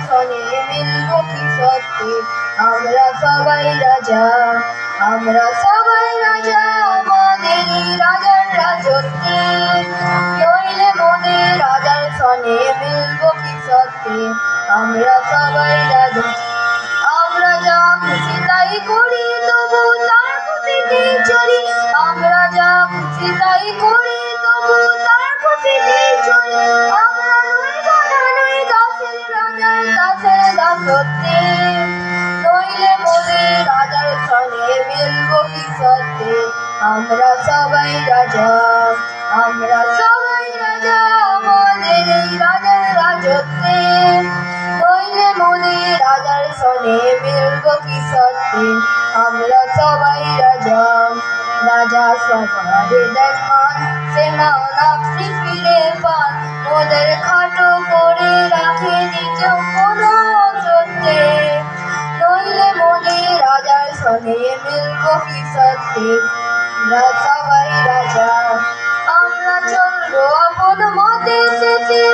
সনে মিলবো কি সত্যি আমরা সবাই রাজা, আমরা সবাই রাজা আমাদেরই রাজার রাজত্বে। নইলে মোদের রাজার সনে মিলবো কি সত্যি আমরা সবাই রাজা। আমরা যা খুশি তাই করি তবু তার খুশিতে চলি, আমরা যা খুশি তাই করি তবু তার খুশিতে চলি। আমরা নই রাজা নই দাসের রাজার দাসের দাসত্বে। নইলে মোদের রাজার সনে মিলবো কি সত্যি আমরা সবাই রাজা, আমরা সবাই রাজা আমাদের এই রাজার রাজত্বে। নইলে মোদের রাজার সনে মিলবো কি সত্যি আমরা সবাই রাজা। রাজা সবারে দেখান সে মান আপনি ফিরে পান, মোদের খাটো করে রাখে নিজেও কোনো সত্যে। নইলে মোদের রাজার সনে মিলবো কি সত্যি আমরা সবাই রাজা। আমরা চলবো আপন মতে শেষে